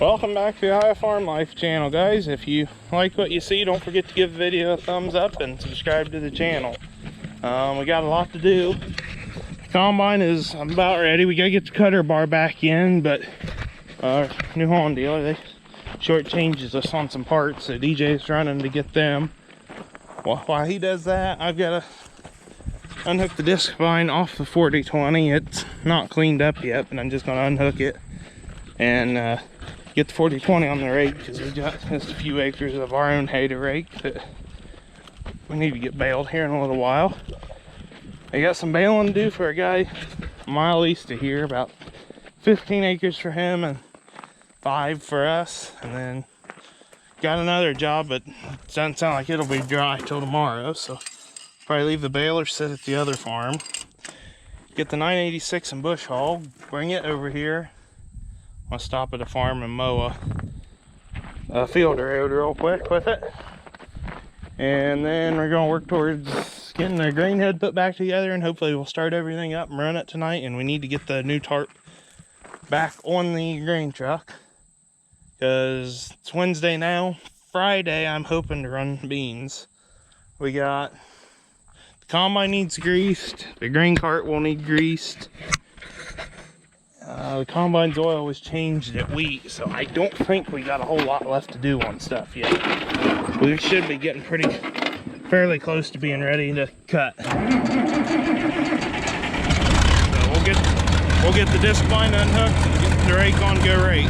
Welcome back to the Ohio Farm Life channel, guys. If you like what you see, don't forget to give the video a thumbs up and subscribe to the channel. We got a lot to do. The combine is about ready. We gotta get the cutter bar back in, but our New Holland dealer, they shortchanges us on some parts, so DJ's running to get them. Well, while he does that, I've got to unhook the disc vine off the 4020. It's not cleaned up yet, but I'm just gonna unhook it and get the 4020 on the rake, because we've got just a few acres of our own hay to rake that we need to get baled here in a little while. I got some baling to do for a guy a mile east of here, about 15 acres for him and 5 for us, and then got another job, but it doesn't sound like it'll be dry till tomorrow, so probably leave the baler sit at the other farm, get the 986 and bush hog, bring it over here. I'll stop at a farm and mow a field road real quick with it, and then we're gonna work towards getting the grain head put back together, and hopefully we'll start everything up and run it tonight. And we need to get the new tarp back on the grain truck because it's Wednesday now. Friday I'm hoping to run beans. We got the combine needs greased, the grain cart will need greased. The combine's oil was changed at wheat, so I don't think we got a whole lot left to do on stuff yet. We should be getting fairly close to being ready to cut. So we'll get the disc vine unhooked and get the rake on go rake.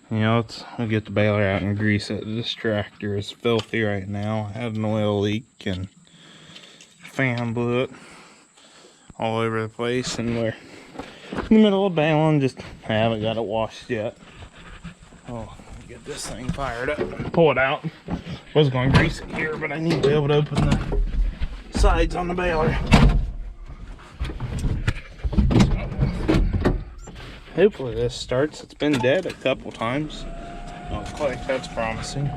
You know, I'll get the baler out and grease it. This tractor is filthy right now. I had an oil leak and fan blew it all over the place, and we're in the middle of baling. Just haven't got it washed yet. Oh, get this thing fired up and pull it out. Was going to grease it here, but I need to be able to open the sides on the baler. Hopefully this starts. It's been dead a couple times. Oh, like that's promising. The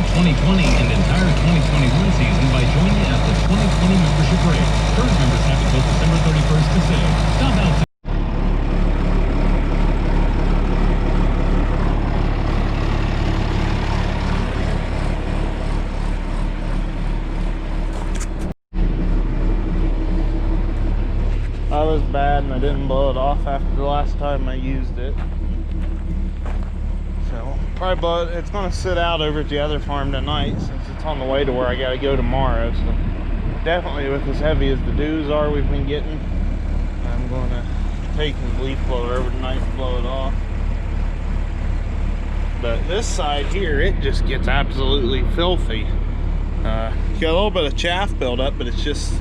2020 and entire 2021 season by joining at the 2020 membership rate. Current members have until December 31st to save. Stop out. That was bad, and I didn't blow it off after the last time I used it. So probably blow it. It's going to sit out over at the other farm tonight since it's on the way to where I got to go tomorrow. So definitely, with as heavy as the dews are we've been getting, I'm going to take the leaf blower over tonight and blow it off. But this side here, it just gets absolutely filthy. Got a little bit of chaff buildup, but it's just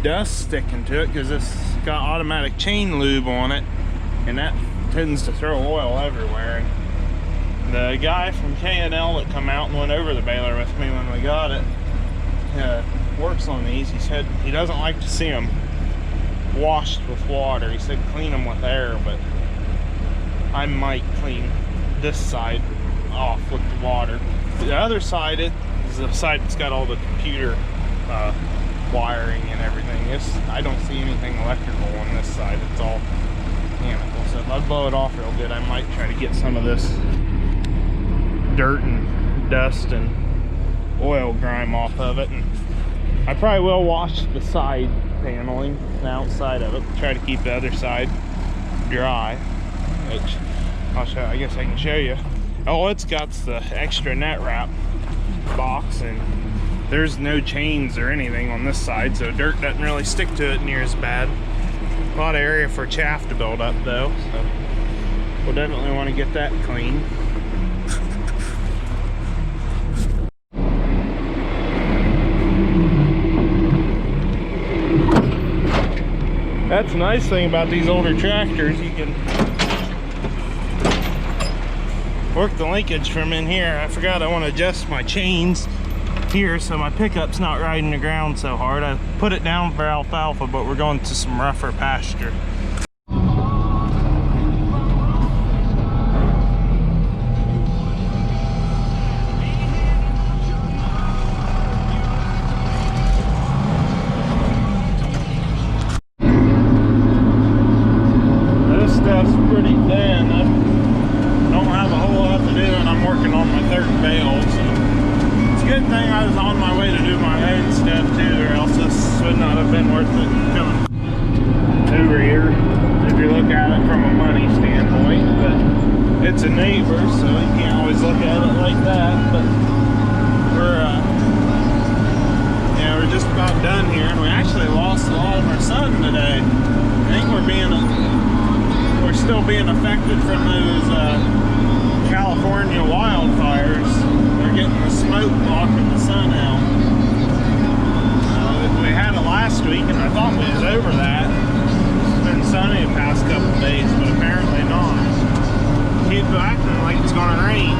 dust sticking to it because it's got automatic chain lube on it, and that tends to throw oil everywhere. And the guy from K&L that come out and went over the baler with me when we got it works on these. He said he doesn't like to see them washed with water. He said clean them with air, but I might clean this side off with the water. The other side, it is the side that's got all the computer wiring and everything. I don't see anything electrical on this side. It's all mechanical. So if I blow it off real good, I might try to get some of this dirt and dust and oil grime off of it. And I probably will wash the side paneling, the outside of it, try to keep the other side dry, which I'll show. I guess I can show you. Oh, it's got the extra net wrap box, and there's no chains or anything on this side, so dirt doesn't really stick to it near as bad. A lot of area for chaff to build up though, so we'll definitely want to get that clean. That's the nice thing about these older tractors. You can work the linkage from in here. I forgot I want to adjust my chains here so my pickup's not riding the ground so hard. I put it down for alfalfa, but we're going to some rougher pasture. This stuff's pretty thin. I don't have a whole lot to do, and I'm working on my third bale, so it's a good thing I was on my way to do my own stuff too, or else this would not have been worth it coming over here if you look at it from a money standpoint. But it's a neighbor, so you can't always look at it like that. But we're just about done here, and we actually lost a lot of our sun today. I think we're still being affected from those California wildfires. They're getting the smoke blocking the sun out. We had it last week, and I thought we was over that. It's been sunny the past couple days, but apparently not. Keep acting like it's gonna rain.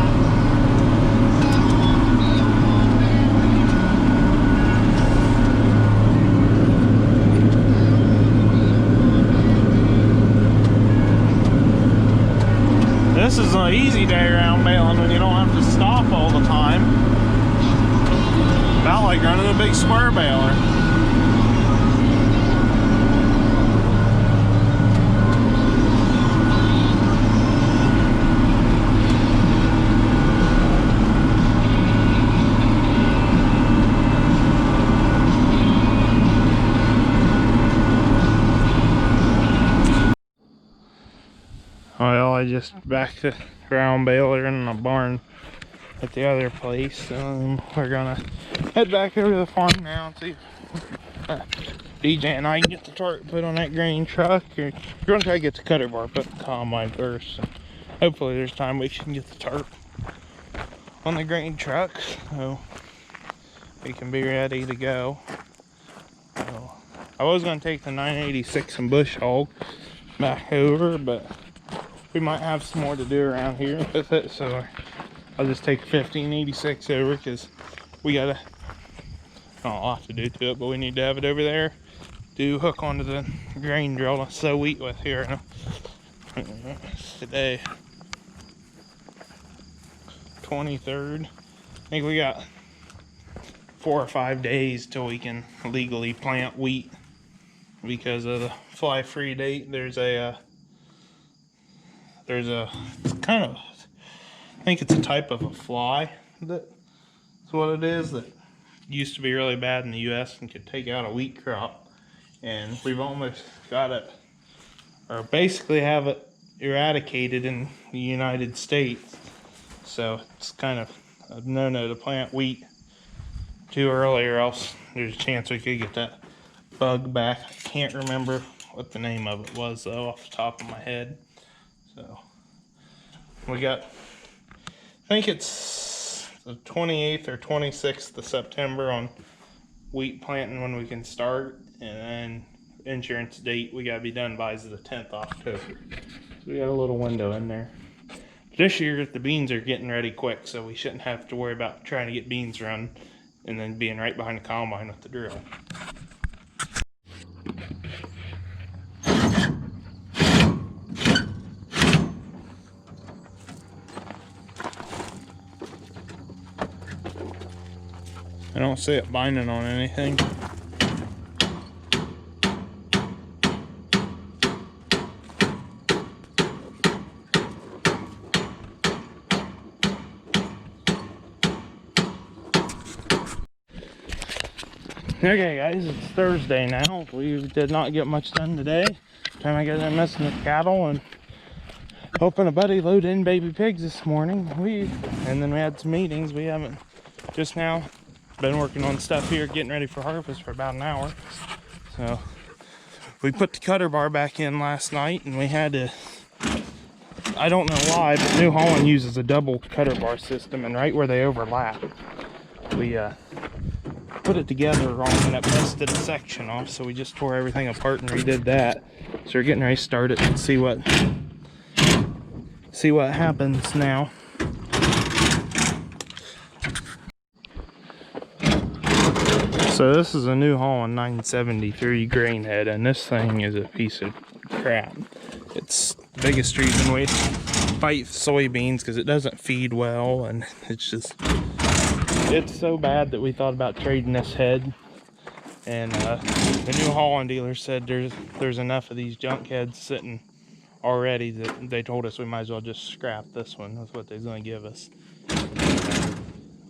This is an easy day around baling when you don't have to stop all the time. About like running a big square baler. Well, I just backed the ground baler in the barn at the other place. We're gonna head back over to the farm now and see if DJ and I can get the tarp put on that grain truck. We're gonna try to get the cutter bar put in the combine first. So hopefully there's time we can get the tarp on the grain truck so we can be ready to go. So I was gonna take the 986 and bush hog back over, but we might have some more to do around here with it, so I'll just take 1586 over because we got not a lot to do to it, but we need to have it over there to hook onto the grain drill to sow wheat with here. Today, 23rd. I think we got 4 or 5 days till we can legally plant wheat because of the fly-free date. There's a it's kind of, I think it's a type of a fly that's what it is, that used to be really bad in the US and could take out a wheat crop, and we've almost got it, or basically have it eradicated in the United States. So it's kind of a no-no to plant wheat too early, or else there's a chance we could get that bug back. I can't remember what the name of it was though off the top of my head. So we got, I think it's the 28th or 26th of September on wheat planting when we can start, and then insurance date we gotta be done by is the 10th of October. So we got a little window in there. This year the beans are getting ready quick, so we shouldn't have to worry about trying to get beans run and then being right behind the combine with the drill. I don't see it binding on anything. Okay guys, it's Thursday now. We did not get much done today. Time I got in messing with cattle and helping a buddy load in baby pigs this morning. And then we had some meetings. We haven't just now been working on stuff here, getting ready for harvest for about an hour. So we put the cutter bar back in last night, and we had to, I don't know why, but New Holland uses a double cutter bar system, and right where they overlap, we put it together wrong and it busted a section off, so we just tore everything apart and redid that. So we're getting ready to start it and see what happens now. So this is a New Holland 973 grain head, and this thing is a piece of crap. It's the biggest reason we fight soybeans, because it doesn't feed well, and it's so bad that we thought about trading this head. And the New Holland dealer said there's enough of these junk heads sitting already that they told us we might as well just scrap this one. That's what they're going to give us.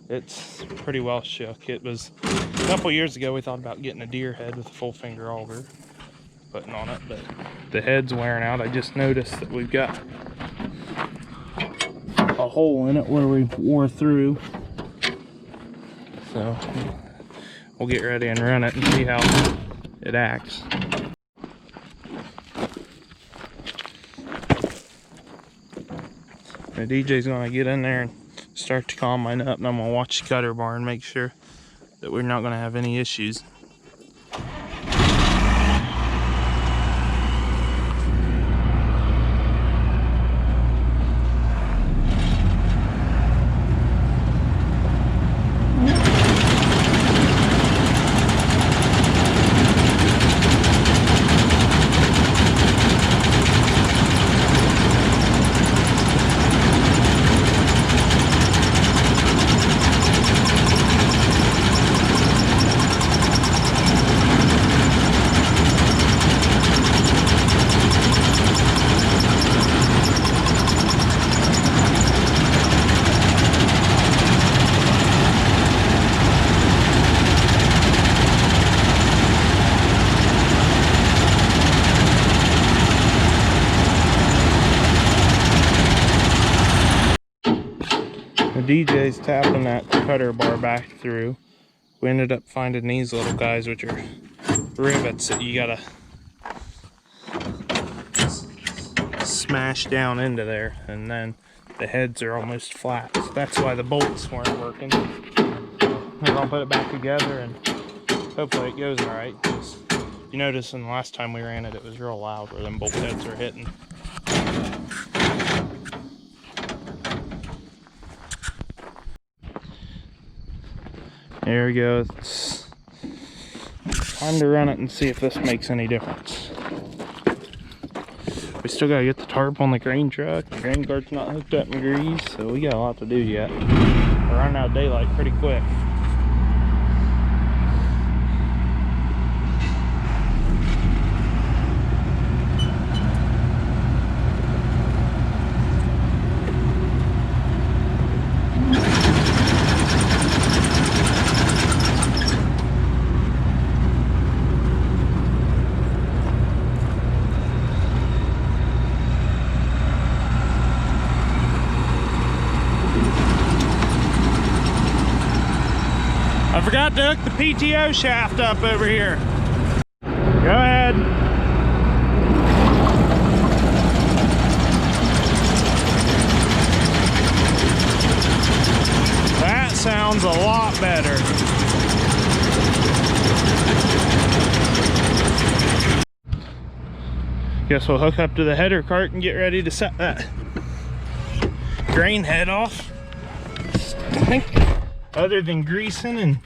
It's pretty well shook. It was a couple years ago we thought about getting a deer head with a full finger auger, putting on it, but the head's wearing out. I just noticed that we've got a hole in it where we wore through. So we'll get ready and run it and see how it acts. The DJ's gonna get in there and start the combine up, and I'm gonna watch the cutter bar and make sure that we're not gonna have any issues. The DJ's tapping that cutter bar back through. We ended up finding these little guys, which are rivets that you gotta smash down into there, and then the heads are almost flat. So that's why the bolts weren't working. We're gonna put it back together and hopefully it goes all right. Because you notice in the last time we ran it, it was real loud where them bolt heads are hitting. There we go. It's time to run it and see if this makes any difference. We still gotta get the tarp on the grain truck. The grain cart's not hooked up in grease, so we got a lot to do yet. We're running out of daylight pretty quick. I forgot to hook the PTO shaft up over here. Go ahead. That sounds a lot better. Guess we'll hook up to the header cart and get ready to set that grain head off. I think other than greasing and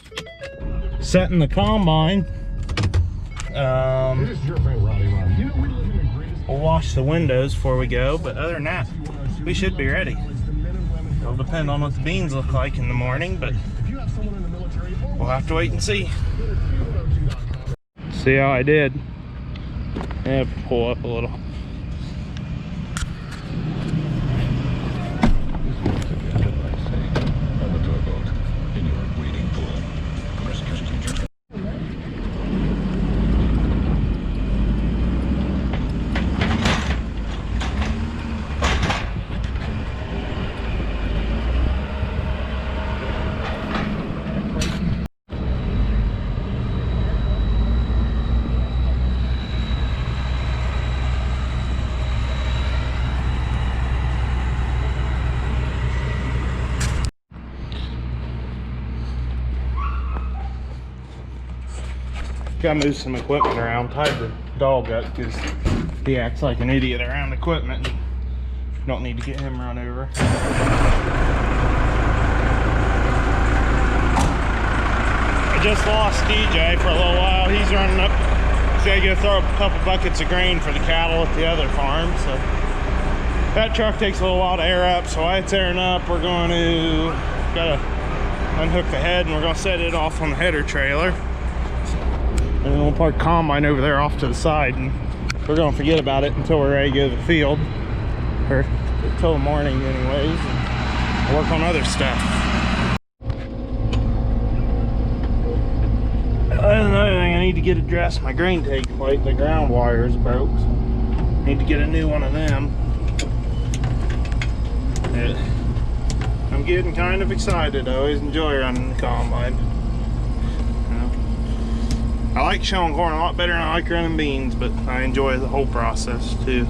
setting the combine, we'll wash the windows before we go, but other than that, we should be ready. It'll depend on what the beans look like in the morning, but we'll have to wait and see. See how I did? Yeah, pull up a little. Gotta move some equipment around. Tied the dog up because he acts like an idiot around equipment. Don't need to get him run over. I just lost DJ for a little while. He's running up. So I gotta throw up a couple buckets of grain for the cattle at the other farm. So that truck takes a little while to air up. So while it's airing up, we're going to gotta unhook the head and we're gonna set it off on the header trailer. And then we'll park combine over there off to the side, and we're gonna forget about it until we're ready to go to the field, or until the morning anyways, and work on other stuff. Another thing I need to get addressed, my grain take plate, the ground wire is broke. So need to get a new one of them. I'm getting kind of excited. I always enjoy running the combine. I like showing corn a lot better than I like running beans, but I enjoy the whole process too.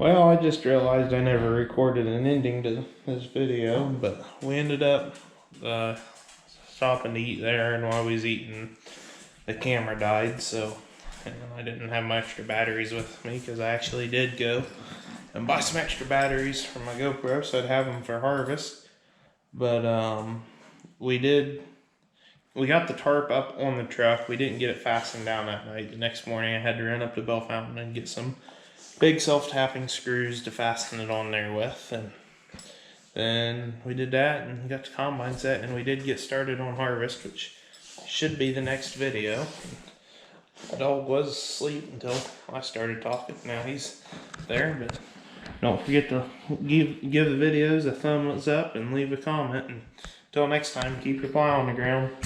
Well, I just realized I never recorded an ending to this video, but we ended up stopping to eat there, and while we was eating, the camera died, so I didn't have my extra batteries with me, because I actually did go and buy some extra batteries for my GoPro, so I'd have them for harvest. But we got the tarp up on the truck. We didn't get it fastened down that night. The next morning I had to run up to Bell Fountain and get some big self-tapping screws to fasten it on there with, and then we did that and got the combine set, and we did get started on harvest, which should be the next video. The dog was asleep until I started talking. Now he's there, but don't forget to give the videos a thumbs up and leave a comment, and until next time, keep your plow on the ground.